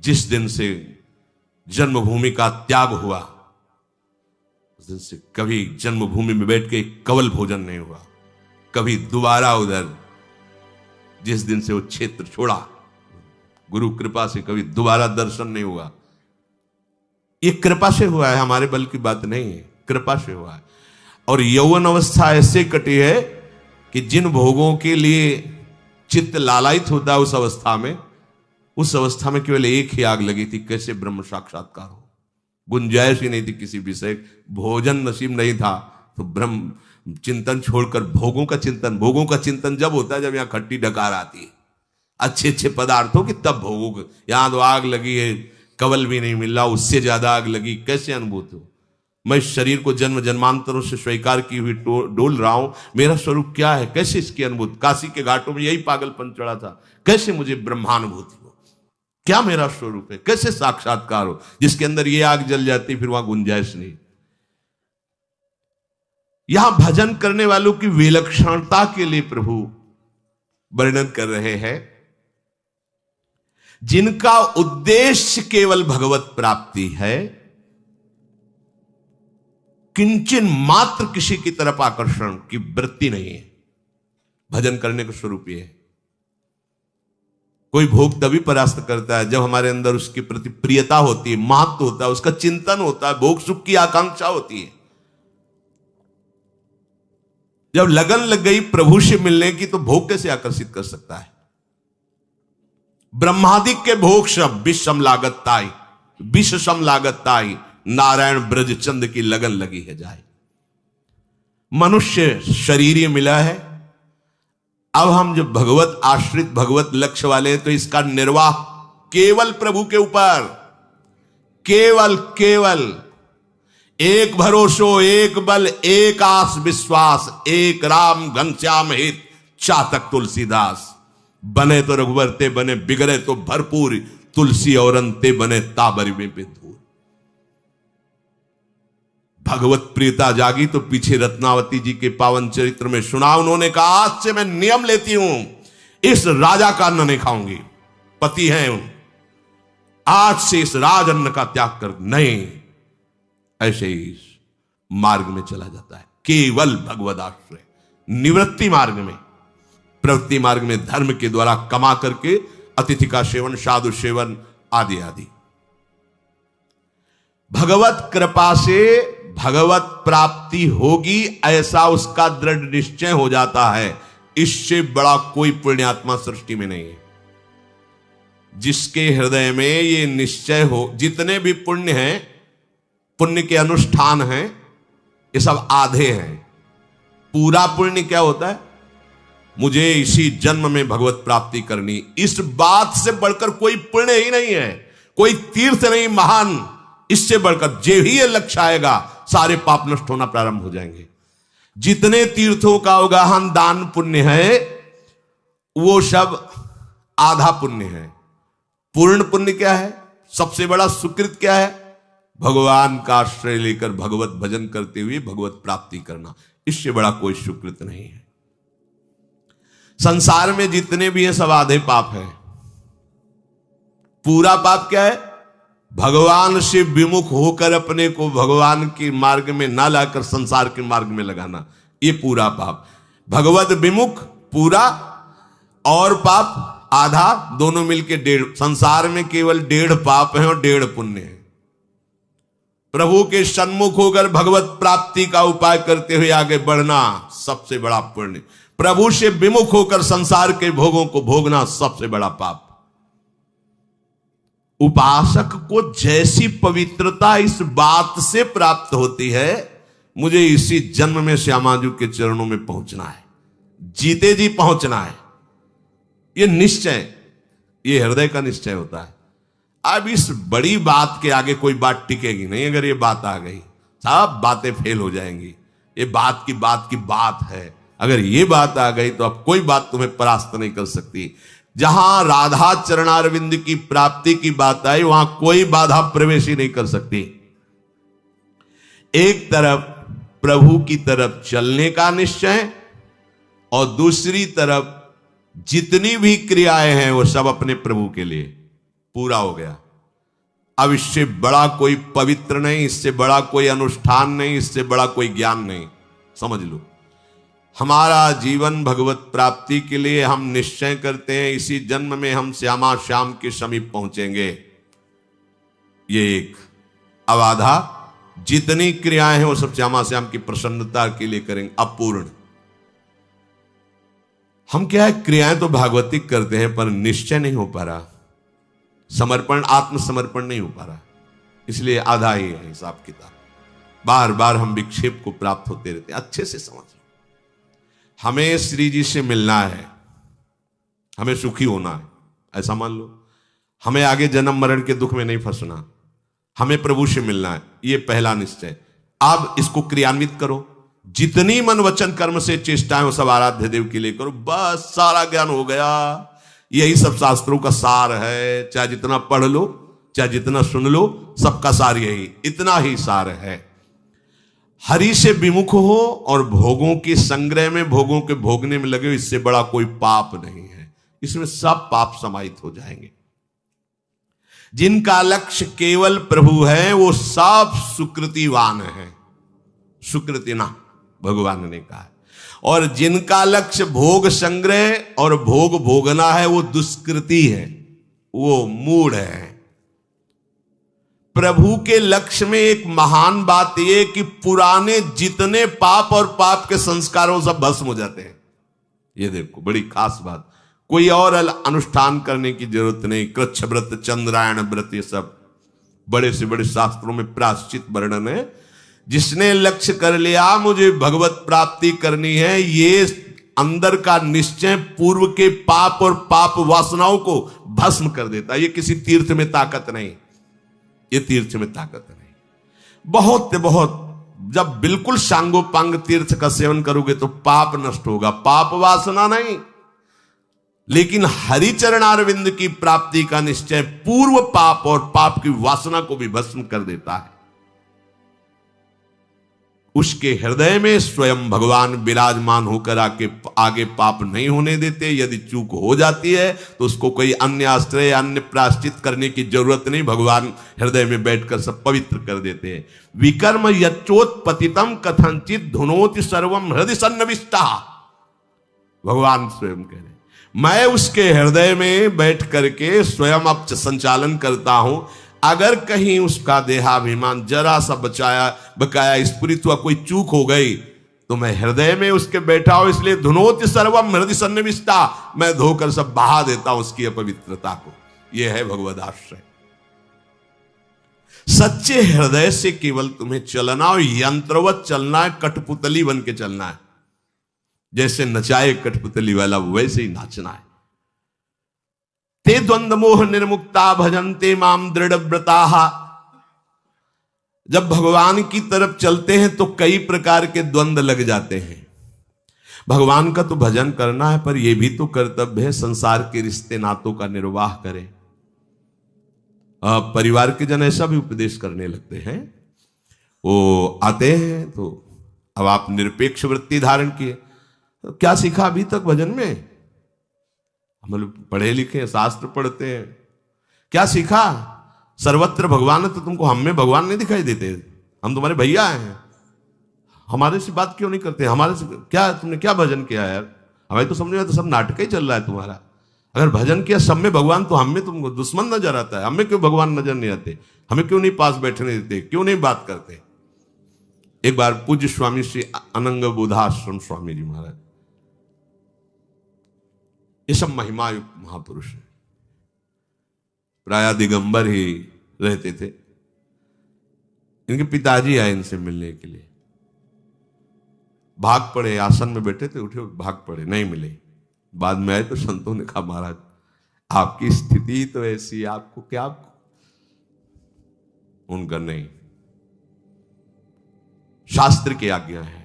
जिस दिन से जन्मभूमि का त्याग हुआ उस दिन से कभी जन्मभूमि में बैठ के कवल भोजन नहीं हुआ। कभी दोबारा उधर, जिस दिन से वो क्षेत्र छोड़ा, गुरु कृपा से कभी दोबारा दर्शन नहीं हुआ। ये कृपा से हुआ है, हमारे बल की बात नहीं है, कृपा से हुआ है। और यौवन अवस्था ऐसे कटी है कि जिन भोगों के लिए चित्त लालायित होता है उस अवस्था में केवल एक ही आग लगी थी, कैसे ब्रह्म साक्षात्कार हो। गुंजाइश ही नहीं थी किसी विषय, भोजन नसीब नहीं था तो ब्रह्म चिंतन छोड़कर भोगों का चिंतन जब होता है जब यहां खट्टी डकार आती है अच्छे अच्छे पदार्थों की, तब भोगों को। यहां तो आग लगी है, कवल भी नहीं मिल रहा, उससे ज्यादा आग लगी, कैसे अनुभूत हो? मैं इस शरीर को जन्म जन्मांतरों से स्वीकार की हुई डोल रहा हूं, मेरा स्वरूप क्या है, कैसे इसकी अनुभूति? काशी के घाटों में यही पागलपन चढ़ा था, कैसे मुझे ब्रह्मानुभूति हो, क्या मेरा स्वरूप है, कैसे साक्षात्कार हो? जिसके अंदर ये आग जल जाती फिर वहां गुंजाइश नहीं। यहां भजन करने वालों की विलक्षणता के लिए प्रभु वर्णन कर रहे हैं, जिनका उद्देश्य केवल भगवत प्राप्ति है, किंचन मात्र किसी की तरफ आकर्षण की वृत्ति नहीं है। भजन करने का स्वरूप यह है। कोई भोग तभी परास्त करता है जब हमारे अंदर उसके प्रति प्रियता होती है, महत्व होता है, उसका चिंतन होता है, भोग सुख की आकांक्षा होती है। जब लगन लग गई प्रभु से मिलने की तो भोग कैसे आकर्षित कर सकता है? ब्रह्मादिक के भोग सब विषम लागत ताई, विष सम लागत ताई, नारायण ब्रज चंद की लगन लगी है जाए। मनुष्य शरीर ही मिला है, अब हम जब भगवत आश्रित भगवत लक्ष्य वाले हैं तो इसका निर्वाह केवल प्रभु के ऊपर, केवल एक भरोसो, एक बल, एक आस विश्वास, एक राम घनश्याम हित चातक तुलसीदास। बने तो रघुवर ते बने, बिगड़े तो भरपूर, तुलसी और अंते बने ताबरी में पे धूल। भगवत प्रियता जागी तो पीछे रत्नावती जी के पावन चरित्र में सुना, उन्होंने कहा आज से मैं नियम लेती हूं, इस राजा का अन्न नहीं खाऊंगी, पति हैं उन, आज से इस राज अन्न का त्याग कर नहीं। ऐसे ही इस मार्ग में चला जाता है, केवल भगवद आश्रय। निवृत्ति मार्ग में, प्रवृत्ति मार्ग में धर्म के द्वारा कमा करके अतिथि का सेवन, साधु सेवन आदि आदि। भगवत कृपा से भगवत प्राप्ति होगी ऐसा उसका दृढ़ निश्चय हो जाता है। इससे बड़ा कोई पुण्यात्मा सृष्टि में नहीं है। जिसके हृदय में ये निश्चय हो, जितने भी पुण्य हैं, पुण्य के अनुष्ठान हैं, ये सब आधे हैं। पूरा पुण्य क्या होता है? मुझे इसी जन्म में भगवत प्राप्ति करनी। इस बात से बढ़कर कोई पुण्य ही नहीं है, कोई तीर्थ नहीं महान। इससे बढ़कर जे ही ये लक्ष्य आएगा, सारे पाप नष्ट होना प्रारंभ हो जाएंगे। जितने तीर्थों का अवगाहन दान पुण्य है, वो सब आधा पुण्य है। पूर्ण पुण्य क्या है? सबसे बड़ा सुकृत क्या है? भगवान का आश्रय लेकर भगवत भजन करते हुए भगवत प्राप्ति करना। इससे बड़ा कोई सुकृत नहीं है। संसार में जितने भी हैं सब आधे पाप हैं। पूरा पाप क्या है? भगवान से विमुख होकर अपने को भगवान के मार्ग में ना लाकर संसार के मार्ग में लगाना, ये पूरा पाप। भगवत विमुख पूरा और पाप आधा, दोनों मिलके 1.5। संसार में केवल 1.5 पाप है और 1.5 पुण्य है। प्रभु के सन्मुख होकर भगवत प्राप्ति का उपाय करते हुए आगे बढ़ना सबसे बड़ा पुण्य। प्रभु से विमुख होकर संसार के भोगों को भोगना सबसे बड़ा पाप। उपासक को जैसी पवित्रता इस बात से प्राप्त होती है, मुझे इसी जन्म में श्यामाजू के चरणों में पहुंचना है, जीते जी पहुंचना है। ये निश्चय, ये हृदय का निश्चय होता है। अब इस बड़ी बात के आगे कोई बात टिकेगी नहीं। अगर ये बात आ गई, सब बातें फेल हो जाएंगी। ये बात की बात है। अगर ये बात आ गई तो अब कोई बात तुम्हें परास्त नहीं कर सकती। जहां राधा चरणारविंद की प्राप्ति की बात आई, वहां कोई बाधा प्रवेश ही नहीं कर सकती। एक तरफ प्रभु की तरफ चलने का निश्चय और दूसरी तरफ जितनी भी क्रियाएं हैं वो सब अपने प्रभु के लिए। पूरा हो गया। अब इससे बड़ा कोई पवित्र नहीं, इससे बड़ा कोई अनुष्ठान नहीं, इससे बड़ा कोई ज्ञान नहीं। समझ लो, हमारा जीवन भगवत प्राप्ति के लिए हम निश्चय करते हैं इसी जन्म में हम श्यामा श्याम के समीप पहुंचेंगे। ये एक। अब आधा जितनी क्रियाएं हैं वो सब श्यामा श्याम की प्रसन्नता के लिए करेंगे। अपूर्ण। हम क्या है, क्रियाएं तो भागवतिक करते हैं पर निश्चय नहीं हो पा रहा, समर्पण, आत्मसमर्पण नहीं हो पा रहा। इसलिए आधा ही है हिसाब किताब। बार बार हम विक्षेप को प्राप्त होते रहते हैं। अच्छे से समझ लो, हमें श्री जी से मिलना है, हमें सुखी होना है, ऐसा मान लो। हमें आगे जन्म मरण के दुख में नहीं फंसना, हमें प्रभु से मिलना है, ये पहला निश्चय। अब इसको क्रियान्वित करो। जितनी मन वचन कर्म से चेष्टाएं वो सब आराध्य देव के लिए करो। बस सारा ज्ञान हो गया। यही सब शास्त्रों का सार है। चाहे जितना पढ़ लो, चाहे जितना सुन लो, सबका सार यही, इतना ही सार है। हरि से विमुख हो और भोगों के संग्रह में, भोगों के भोगने में लगे, इससे बड़ा कोई पाप नहीं है। इसमें सब पाप समाहित हो जाएंगे। जिनका लक्ष्य केवल प्रभु है वो सब सुकृतिवान है। सुकृतिना भगवान ने कहा है। और जिनका लक्ष्य भोग संग्रह और भोग भोगना है वो दुष्कृति है, वो मूढ़ है। प्रभु के लक्ष्य में एक महान बात यह कि पुराने जितने पाप और पाप के संस्कारों सब भस्म हो जाते हैं। ये देखो बड़ी खास बात। कोई और अनुष्ठान करने की जरूरत नहीं। कृच्छ व्रत, चंद्रायण व्रत, ये सब बड़े से बड़े शास्त्रों में प्रायश्चित वर्णन है। जिसने लक्ष्य कर लिया मुझे भगवत प्राप्ति करनी है, ये अंदर का निश्चय पूर्व के पाप और पाप वासनाओं को भस्म कर देता है। ये किसी तीर्थ में ताकत नहीं, ये तीर्थ में ताकत नहीं। बहुत जब बिल्कुल सांगोपांग तीर्थ का सेवन करोगे तो पाप नष्ट होगा, पाप वासना नहीं। लेकिन हरिचरणारविंद की प्राप्ति का निश्चय पूर्व पाप और पाप की वासना को भी भस्म कर देता है। उसके हृदय में स्वयं भगवान विराजमान होकर आगे पाप नहीं होने देते। यदि चूक हो जाती है तो उसको कोई अन्य आश्रय, अन्य प्रायश्चित करने की जरूरत नहीं। भगवान हृदय में बैठकर सब पवित्र कर देते हैं। विकर्म यच्चोत्पतितम कथंचित धुनोति सर्वम हृदय सन्नविष्टा। भगवान स्वयं कह रहे, मैं उसके हृदय में बैठ करके स्वयं अब संचालन करता हूं। अगर कहीं उसका देहाभिमान जरा सा बकाया स्फुरित हुआ, कोई चूक हो गई, तो मैं हृदय में उसके बैठा हूं। इसलिए धुनोति सर्वम हृदय सन्निविष्टा, मैं धोकर सब बहा देता हूं उसकी अपवित्रता को। यह है भगवद आश्रय। सच्चे हृदय से केवल तुम्हें चलना और यंत्रवत चलना है, कठपुतली बन के चलना है। जैसे नचाए कठपुतली वाला वैसे ही नाचना है। ते द्वंद मोह निर्मुक्ता भजन्ते माम दृढ़ व्रताहा। जब भगवान की तरफ चलते हैं तो कई प्रकार के द्वंद लग जाते हैं। भगवान का तो भजन करना है, पर यह भी तो कर्तव्य है संसार के रिश्ते नातों का निर्वाह करें। परिवार के जन ऐसा भी उपदेश करने लगते हैं, वो आते हैं तो अब आप निरपेक्ष वृत्ति धारण किए, तो क्या सीखा अभी तक भजन में? हम लोग पढ़े लिखे शास्त्र पढ़ते हैं, क्या सीखा? सर्वत्र भगवान है तो तुमको हम में भगवान नहीं दिखाई देते? हम तुम्हारे भैया हैं, हमारे से बात क्यों नहीं करते? हमारे से क्या, तुमने क्या भजन किया यार? हमें तो समझ में तो सब नाटक ही चल रहा है तुम्हारा। अगर भजन किया सब में भगवान, तो हम में तुमको दुश्मन नजर आता है। हमें क्यों भगवान नजर नहीं आते? हमें क्यों नहीं पास बैठने देते? क्यों नहीं बात करते? एक बार पूज्य स्वामी श्री अनंग बोधाश्रम स्वामी जी महाराज, ये सब महिमायुक्त महापुरुष है, प्राय दिगंबर ही रहते थे। इनके पिताजी आए इनसे मिलने के लिए, भाग पड़े, आसन में बैठे थे, उठे भाग पड़े, नहीं मिले। बाद में आए तो संतों ने कहा महाराज आपकी स्थिति तो ऐसी, आपको क्या? उनका नहीं, शास्त्र की आज्ञा है।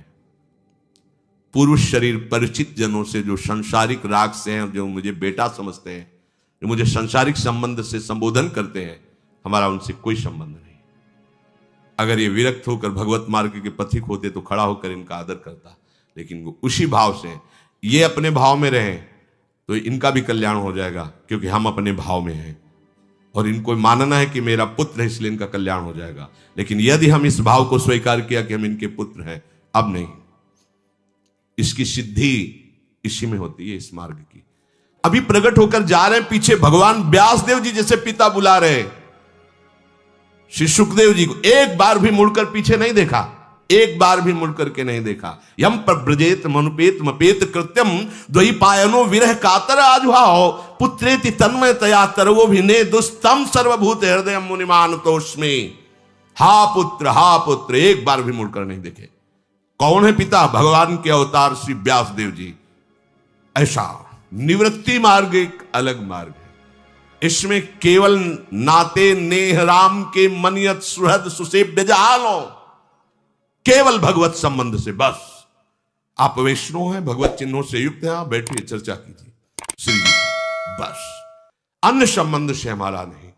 पूर्व शरीर परिचित जनों से जो संसारिक राग से हैं, जो मुझे बेटा समझते हैं, जो मुझे संसारिक संबंध से संबोधन करते हैं, हमारा उनसे कोई संबंध नहीं। अगर ये विरक्त होकर भगवत मार्ग के पथिक होते तो खड़ा होकर इनका आदर करता, लेकिन वो उसी भाव से, ये अपने भाव में रहें तो इनका भी कल्याण हो जाएगा, क्योंकि हम अपने भाव में हैं और इनको मानना है कि मेरा पुत्र है इसलिए इनका कल्याण हो जाएगा। लेकिन यदि हम इस भाव को स्वीकार किया कि हम इनके पुत्र हैं, अब नहीं, इसकी सिद्धि इसी में होती है, इस मार्ग की। अभी प्रकट होकर जा रहे हैं, पीछे भगवान व्यासदेव जी जैसे पिता बुला रहे, श्री सुखदेव जी को एक बार भी मुड़कर पीछे नहीं देखा, एक बार भी मुड़ करके नहीं देखा। यम प्रव्रजेत मनुपेत मपेत कृत्यम द्वैपायनो विरह कातर आजुहाओ पुत्रेति तन्मय तया तरवो भिने दुस्तम सर्वभूत हृदय मुनिमान तोस्मे। हा पुत्र, एक बार भी मुड़कर नहीं देखे। कौन है पिता? भगवान के अवतार श्री व्यासदेव जी। ऐसा निवृत्ति मार्ग एक अलग मार्ग है, इसमें केवल नाते नेह राम के मनियत सुहृद सुसेव्य जहालो, केवल भगवत संबंध से बस। आप वैष्णव हैं, भगवत चिन्हों से युक्त हैं, आप बैठिए चर्चा कीजिए श्री जी, बस। अन्य संबंध से हमारा नहीं।